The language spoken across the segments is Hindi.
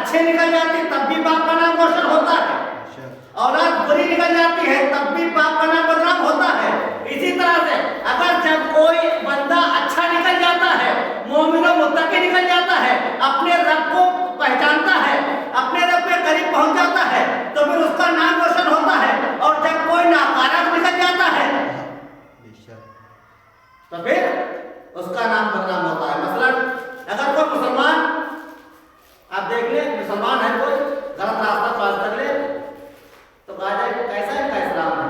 अच्छे निकल जाती तब भी बाप का नाम रोशन होता है, औलाद बुरी निकल जाती है तब भी बाप का नाम बदनाम होता है। इसी तरह से अगर जब कोई बंदा अच्छा निकल जाता है, मोमिन और मुत्तकी निकल जाता है, अपने रब को पहचानता है, अपने रब के करीब पहुंच जाता है, तो फिर उसका नाम रोशन होता है। और जब कोई नाकारक निकल जाता है तो फिर उसका नाम बदनाम होता है। मसलन अगर कोई मुसलमान, आप देख ले मुसलमान है, कोई गलत रास्ता क्रॉस कर ले तो कहा जाए कैसा इनका इस्लाम है,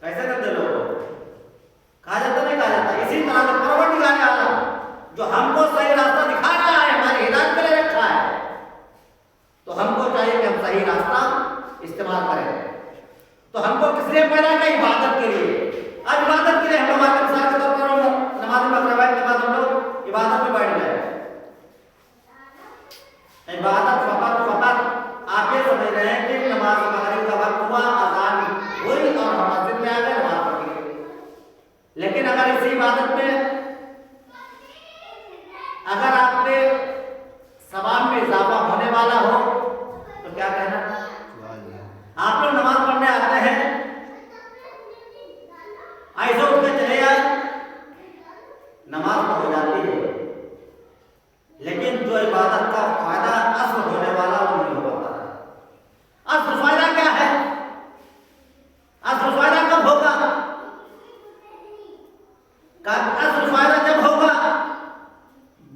कैसे करते लोग, कहा जाता नहीं कहा जाता। इसी तरह से परवरदिगार आलम जो हमको सही रास्ता दिखा रहा है, हमारी हिदायत के लिए रखा है, तो हमको चाहिए कि हम सही रास्ता इस्तेमाल करें। तो हमको किस लिए पैदा किया? इबादत के लिए। अब इबादत के लिए हम लोग मिसाल के तौर पर नमाज मगरिब के बाद हम लोग इबादत में बैठ गए। इबादत फकत आप ये समझ रहे हैं कि नमाज मगरिब का वक्त हुआ, अजान हुई और हम मस्जिद में आ गए, नमाज पढ़ ली। लेकिन अगर इसी इबादत में अगर आपने सवाब में इजाफा होने वाला हो तो क्या कहना? आप लोग नमाज पढ़ने आते हैं, ऐसे उठ के चले आए, नमाज तो हो जाती है, लेकिन जो इबादत का फायदा असल होने वाला वो नहीं हो पाता। असल फायदा क्या है? असल फायदा कब होगा? असल फायदा जब होगा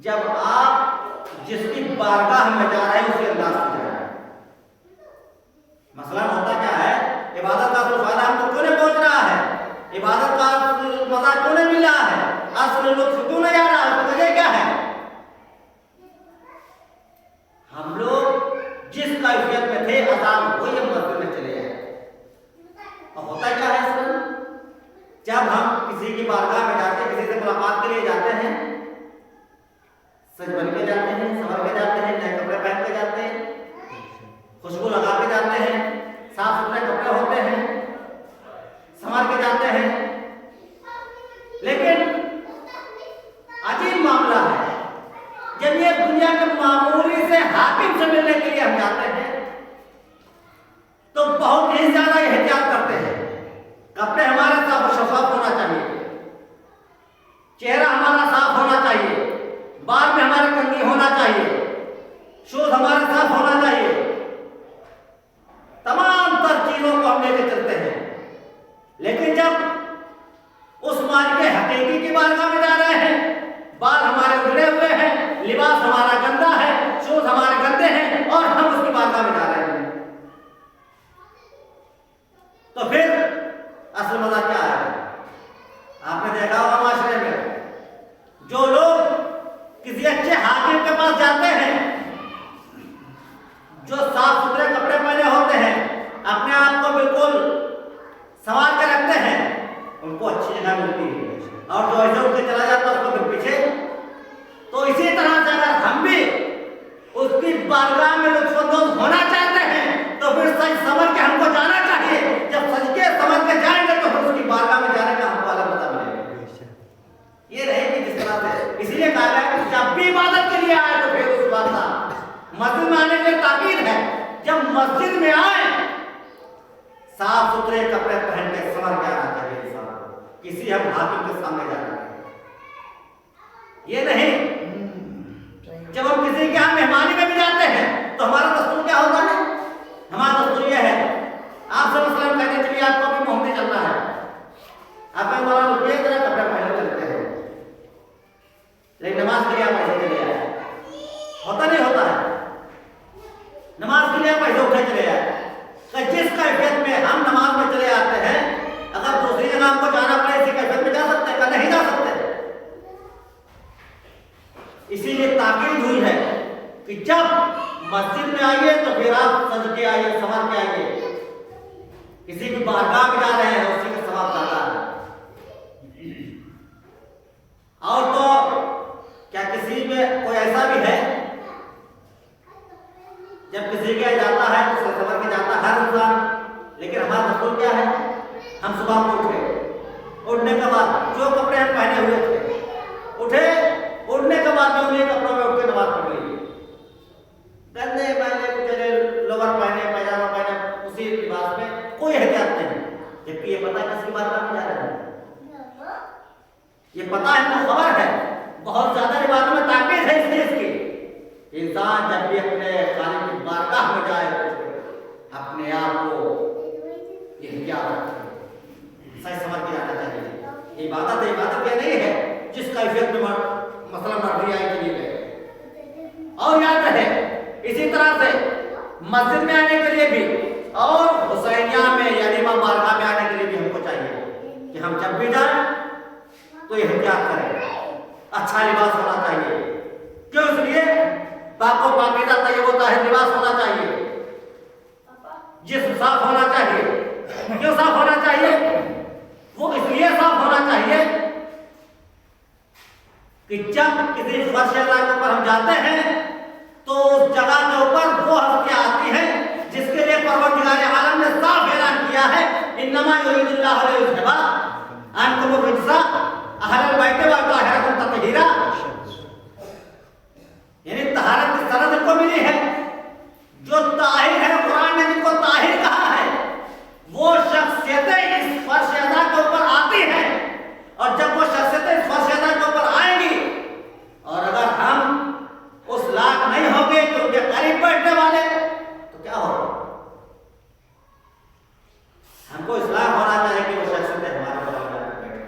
जब आप जिसकी बारगाह में जा रहे हैं उसी अंदाज से जा रहे हैं। मसला होता क्या है, इबादत का असल फायदा हमको क्यों नहीं पहुंच रहा है, इबादत का मजा क्यों नहीं मिल रहा है, असल लुत्फ क्यों नहीं आ रहा है? वजह क्या है? हम लोग जिस कैफियत में थे, अजान हुई हम मस्जिद में चले आए। और होता क्या है इसमें, जब हम किसी की बारगाह में जाते हैं, किसी से मुलाकात के लिए जाते हैं, सज बन के जाते हैं, संवर के जाते हैं, नए कपड़े पहन के जाते हैं, खुशबू लगा के जाते हैं, साफ सुथरे कपड़े होते हैं, संवर के जाते हैं। लेकिन अजीब मामला है, जब ये दुनिया के मामूली से हाकिम से मिलने के लिए हम जाते हैं तो बहुत ही ज्यादा एहतियात करते हैं। कपड़े हमारा साफ और शफाफ होना चाहिए, चेहरा हमारा साफ होना चाहिए, बाल में हमारे कंघी होना चाहिए, शूज हमारे साफ होना चाहिए, तमाम तर चीजों को हम लेके चलते हैं। लेकिन जब उस मालिक के हकीकी की बारगाह में जा रहे हैं, बाल हमारे उजड़े हुए हैं, लिबास हमारा गंदा है, शूज हमारे गंदे हैं और हम उसकी बारगाह में जा रहे हैं, तो फिर असल मजा क्या है? आपने देखा होगा माशरे में जो लोग किसी अच्छे हाकिम के पास जाते हैं, जो साफ सुथरे कपड़े पहने होते हैं, अपने आप को बिल्कुल संवार के रखते हैं, उनको अच्छी जगह मिलती है। और जो ऐसे उठ के चला जाता है उसको फिर पीछे। तो इसी तरह से अगर हम भी उसकी बारगाह में लुत्फानंदोज होना चाहते हैं तो फिर सच समझ के हमको जाना चाहिए। जब सच के समझ के जाएंगे तो फिर उसकी बारगाह में जाने का हमको अलग पता मिलेगा। ये रहेगी जिस तरह से। इसीलिए कहा गया कि जब भी इबादत के लिए आए तो फिर उस बात का मस्जिद में आने के लिए ताकीद है, जब मस्जिद में आए साफ सुथरे कपड़े पहन के संवर के आना चाहिए इंसान को, किसी हम हाकिम के सामने जाना है ये नहीं। जब हम किसी के यहाँ मेहमानी में भी जाते हैं तो हमारा दस्तूर क्या होता है? हमारा दस्तूर यह है, आपसे मसलन कहते चलिए आपको भी मोहम्मदी चलना है, आप हमारा रुपये तरह कपड़े पहले चलते हैं, लेकिन नमाज के लिए आप ऐसे चले आए, होता नहीं होता है? नमाज के लिए आप ऐसे उठे चले आए। जिस कैफियत में हम नमाज में चले आते हैं, अगर दूसरी जगह हमको जाना पड़े इसी कैफियत में जा सकते हैं? नहीं जा सकते। इसीलिए ताकीद हुई है कि जब मस्जिद में आइए तो फिर आप सज के आइए, संवर के आइए। किसी की बारगाह में जा रहे हैं उसी का सवाब ज्यादा है। और तो क्या किसी में कोई ऐसा भी है जब किसी के जाता है तो संवर के जाता है हर इंसान, लेकिन हमारा दस्तूर क्या है? हम सुबह को उठे, उठने के बाद जो कपड़े हम पहने हुए थे उठे, उठने के बाद में उन्हीं कपड़ों में उठ के नमाज पढ़ ली, गंदे कैफियत में मसला मर्जी आई के लिए गए। और याद रहे इसी तरह से मस्जिद में आने के लिए भी और हुसैनिया में यानी इमाम बारगाह में आने के लिए भी हमको चाहिए कि हम जब भी जाएं तो एहतियात करें, अच्छा लिबास होना चाहिए। क्यों? इसलिए पाको पाकीज़ा तय्यब व ताहिर लिबास होना चाहिए, जिस्म साफ होना चाहिए। क्यों साफ होना चाहिए? वो इसलिए साफ होना चाहिए कि जब किसी फर्श के ऊपर हम जाते हैं तो उस जगह के ऊपर वो हस्तियां आती हैं जिसके लिए परवरदिगार आलम ने साफ ऐलान किया है, इन्नमा युरीदुल्लाहु लियुज़हिबा अन्कुम रिज्सा अहलल बैत व ताहिरकुम तत्हीरा। यानी तहारत की सनद इनको मिली है, जो ताहिर है, कुरान ने जिनको ताहिर कहा है, वो शख्सियतें इस फर्श अज़ा के ऊपर आती हैं। और जब वो शख्सियतें इस फर्श अज़ा के ऊपर आएंगी और अगर हम उस लायक नहीं होंगे कि उनके करीब बैठने वाले, तो क्या होगा? हमको इस लायक होना चाहिए कि वो शख्सियतें हमारे बगल में आकर बैठे।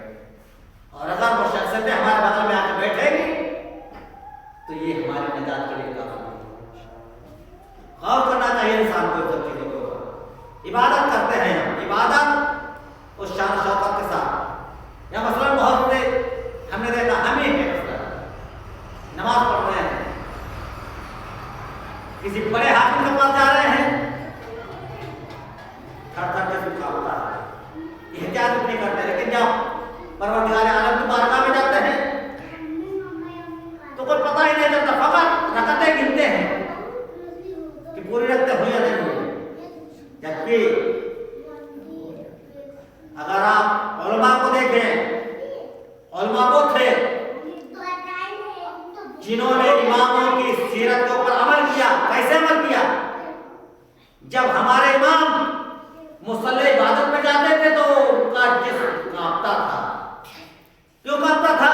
और अगर वो शख्सियतें हमारे बगल में आकर बैठेंगी तो ये हमारी निजात के लिए काफी है। गौर करना चाहिए इंसान को इन सब चीजों के ऊपर। इबादत करते हैं हम, इबादत उस शान शौकत के साथ। या मसलन बहुत से हमने देखा, हम ही है नमाज पढ़ रहे हैं, किसी बड़े हाकिम के पास जा रहे हैं, थर थर के सुखा होता है, एहतियात नहीं करते। लेकिन जब परवरदिगार आलम की बारगाह में जाते हैं तो कोई पता ही नहीं चलता, फकत रकतें गिनते हैं कि पूरी रकतें हुई या नहीं हुई। जबकि अगर आप उलमा को देखें, उलमा वो थे जिन्होंने इमामों की सीरत के ऊपर अमल किया। कैसे अमल किया? जब हमारे इमाम मुसल्ले इबादत में जाते थे तो उनका जिस्म कांपता था। क्यों कांपता था?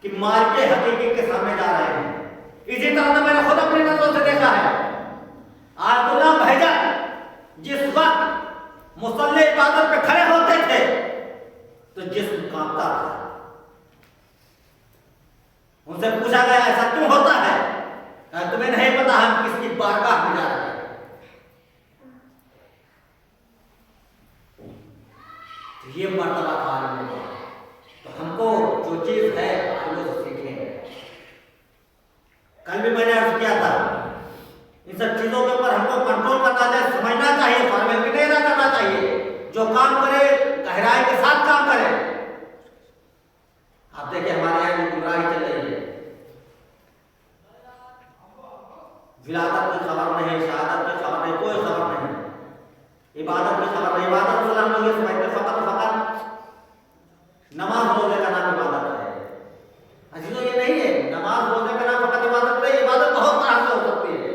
कि मार के हकीकी के सामने जा रहे हैं। इसी तरह से मैंने खुद अपनी नजरों से देखा है, आयतुल्लाह बहजत जिस वक्त मुसल्ले इबादत पे खड़े होते थे तो जिस्म कांपता था। उनसे पूछा गया ऐसा क्यों होता है? तुम्हें नहीं पता हम किसकी बारगाह में जा रहे हैं। तो ये मर्तबा था आलिम का। तो हमको जो चीज है वो सीखें। कल भी मैंने अर्ज किया था, इन सब चीजों के ऊपर हमको कंट्रोल करना चाहिए, समझना चाहिए, फॉर्मेलिटी नहीं करना चाहिए। जो काम करे गहराई के साथ काम करे। आप देखिए हमारे यहाँ गुमराही चल रही है, विलादत की खबर नहीं, शहादत की खबर नहीं, कोई खबर नहीं, इबादत की खबर नहीं। इबादत सलाम लोग ये समझते फकत नमाज रोजे का नाम इबादत है। अजीजों ये नहीं है, नमाज रोजे का नाम फकत इबादत नहीं। इबादत बहुत तरह से हो सकती है।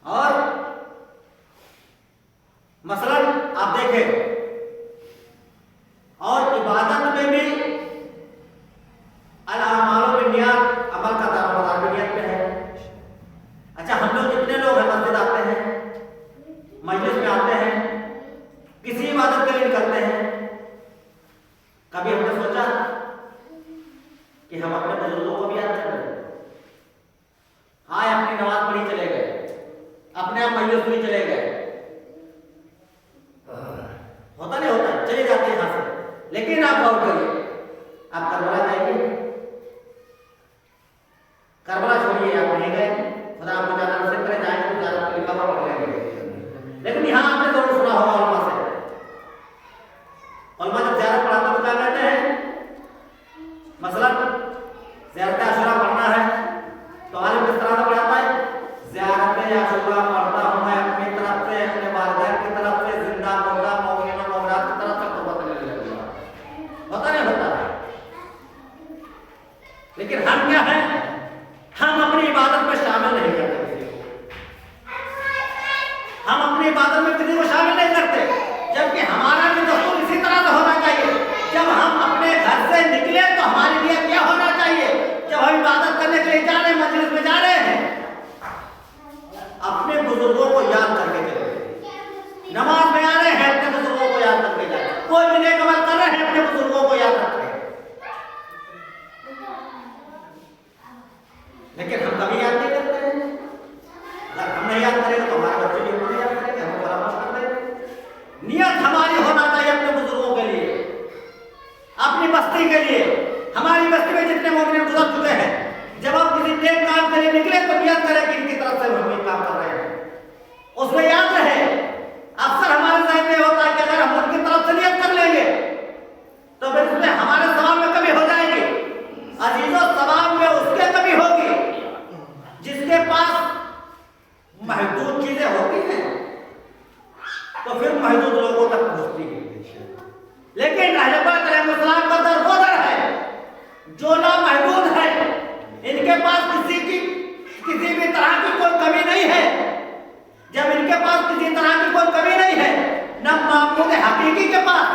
और मसलन आप देखें, और इबादत में भी अल-आमालु बिन्नियात, अमल का दारोमदार भी नियत पे है। अच्छा, हम लोग जितने लोग हैं मस्जिद आते हैं, मजलिस में आते हैं, किसी इबादत के लिए निकलते हैं, कभी हमने सोचा कि हम अपने बुजुर्गों को भी याद कर रहे हैं? हाँ, अपनी नमाज पढ़ी चले गए, अपने आप मजलिस में चले गए, होता नहीं होता, चले जाते हैं यहाँ से। लेकिन आप गौर करिए, आप करबला जाएंगे, करबला छोड़िए, आप नहीं गए, खुदा आपको जाना नसीब करे, जाएंगे तो ज़्यादा लिखा हुआ पढ़ लेंगे। लेकिन यहाँ आपने जरूर सुना होगा उलमा से, उलमा जब ज़ियारत पढ़ाते तो क्या कहते हैं? मसलन ज़ियारत आशुरा पढ़ना है तो आलिम किस तरह से पढ़ाता है? ज़ियारत आशुरा पढ़ता हूँ मैं अपनी तरफ से, अपने वालिदैन की तरफ से, जिंदा मुर्दा मौमीन और मौमिनात की तरफ से तौबा करने लगे। होता नहीं होता? लेकिन हम क्या है, हम अपनी इबादत में शामिल नहीं करते किसी को, हम अपनी इबादत में किसी को शामिल नहीं करते। लेकिन हम कभी याद नहीं करते हैं। अगर हम नहीं याद करेंगे तो हमारे बच्चे भी नहीं याद करेंगे, हमें परामर्श कर देंगे। नियत हमारी होना चाहिए अपने बुजुर्गों के लिए, अपनी बस्ती के लिए। हमारी बस्ती में जितने मोमिन गुजर चुके हैं, जब आप किसी नेक काम के लिए निकले तो नियत करें कि इनकी तरफ से हम ये काम कर रहे हैं। उसमें याद रहे, अक्सर हमारे जहन में होता है कि अगर हम उनकी तरफ से नियत कर लेंगे तो फिर उसमें हमारे सवाब में कमी हो जाएगी। अजीजों, सवाब में उसके कमी होगी जिसके पास महदूद चीजें होती हैं, तो फिर महदूद लोगों तक पहुंचती है। लेकिन अहले बैत अलैहिस्सलाम का दर वो दर है जो नामहदूद है। इनके पास किसी भी तरह की कोई कमी नहीं है। जब इनके पास किसी तरह की कोई कमी नहीं है, न मामूद हकीकी के पास,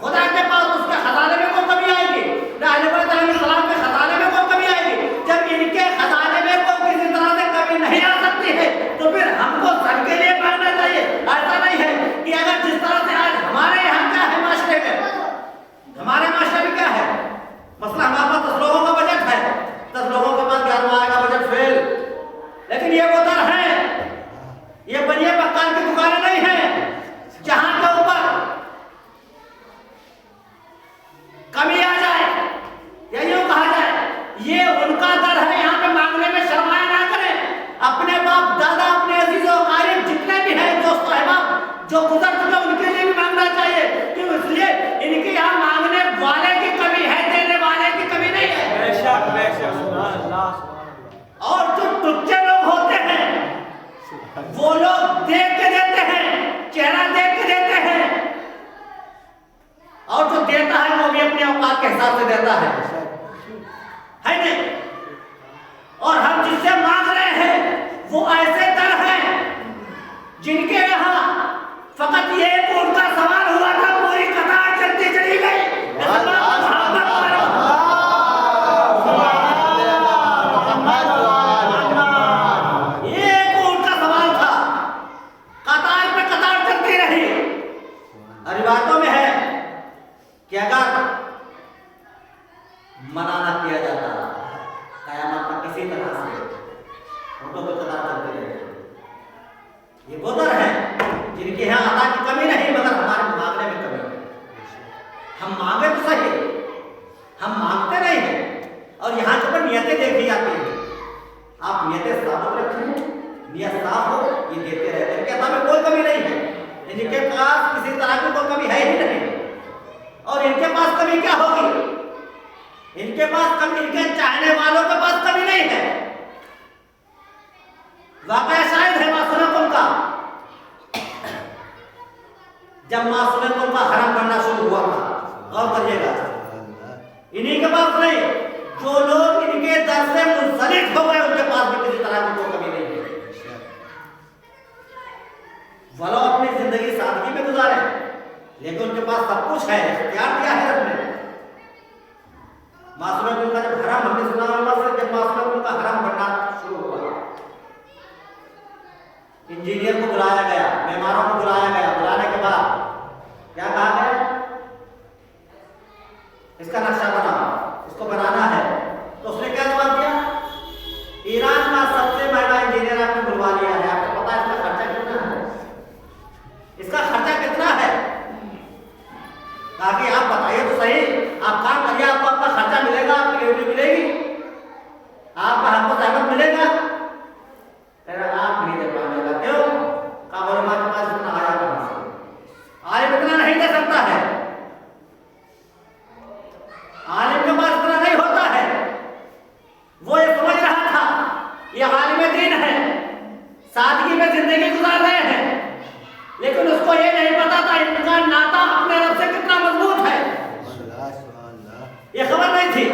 खुदा के पास उसके खजाने में कोई कमी आएगी, न अहले बैत अलैहिस्सलाम के खजाने में कोई कमी आएगी। जब इनके खजाने में कोई किसी तरह से कमी नहीं आ सकती है तो फिर हमको सबके लिए मांगना चाहिए। ऐसा नहीं है कि अगर जिस तरह से आज हमारे यहाँ क्या है माशरे में, हमारे माशरे में क्या है मसला, हमारे पास 10 लोगों का बजट है, 10 लोगों के पास 11वां आएगा बजट फेल। लेकिन ये वो दर है, ये बनिए मकान की दुकानें नहीं है जहां के ऊपर कमी आ जाए या यूं कहा जाए, ये उनका दर है। यहाँ पे मांगने में शर्माया ना करें। अपने बाप दादा, अपने अजीजों कारिब जितने भी हैं, दोस्त अहबाब जो गुजर चुके, उनके लिए भी मांगना चाहिए। क्यों? इसलिए इनके यहाँ मांगने वाले की कमी है, देने वाले की कमी नहीं है। बेशक बेशक, सुभान अल्लाह। और जो टुच्चे लोग होते हैं वो लोग देख के देते हैं, चेहरा देख के देते हैं, और जो देता है वो भी अपने औकात के हिसाब से देता है नहीं? और हम जिससे मांग रहे हैं वो ऐसे दर हैं जिनके यहाँ फकत ये ऊँट का सवाल हुआ था, पूरी कतार चलती चली गई। एक ऊँट का सवाल था, कतार पे कतार चलती रही। रिवायतों में है कि अगर मना ना किया जाता कयामत तक किसी तरह से, उनको तो कतार चलती रहेगी। ये वो दर है जिनके यहाँ अता की कमी नहीं, मगर हमारे मांगने में कमी है। हम मांगे तो सही, हम मांगते नहीं हैं। और यहाँ के ऊपर नियतें देखी जाती है। आप नियतें साबित रखें, नियत साफ हो, ये देते रहते हैं। इनके में कोई कमी नहीं है, इनके पास किसी तरह की कोई कमी है ही नहीं। और इनके पास कमी क्या होगी? इनके पास कमी, इनके चाहने वालों के पास कमी नहीं है। वाकया शायद है मासूम का, जब मासूम का हरम बनना शुरू हुआ था, गौर करिएगा, इन्हीं के पास नहीं, जो लोग इनके दर से मुंसलिक हो गए उनके पास भी किसी तरह की कोई कमी नहीं है। वो अपनी जिंदगी सादगी में गुजारे, लेकिन उनके पास सब कुछ है, इख्तियार दिया है रब ने। मासूम का जब हरम, हमने सुना से जब मासूम का हरम बनना शुरू हुआ, इंजीनियर को बुलाया गया, मेहमानों को बुलाया गया। बुलाने के बाद क्या कहा गया? इसका नक्शा बनाओ, इसको बनाना है। तो उसने क्या जवाब दिया? ईरान का सबसे महंगा इंजीनियर आपने बुलवा लिया है, आपको पता है इसका खर्चा कितना है? इसका खर्चा कितना है? ताकि आप बताइए तो सही, आप काम करिए, आपको आपका खर्चा मिलेगा, आपकी ड्यूटी मिलेगी, आपका हमको सहमत मिलेगा। आप नहीं दे पाएगा, क्यों? काबुल के पास इतना आया कहां से? आलिम इतना नहीं दे सकता है, आलिम के पास इतना नहीं होता है। वो ये समझ रहा था ये आलिम दीन है, सादगी में जिंदगी गुजार रहे हैं, लेकिन उसको ये नहीं पता था इनका नाता अपने रब से कितना मजबूत है। ये खबर नहीं थी।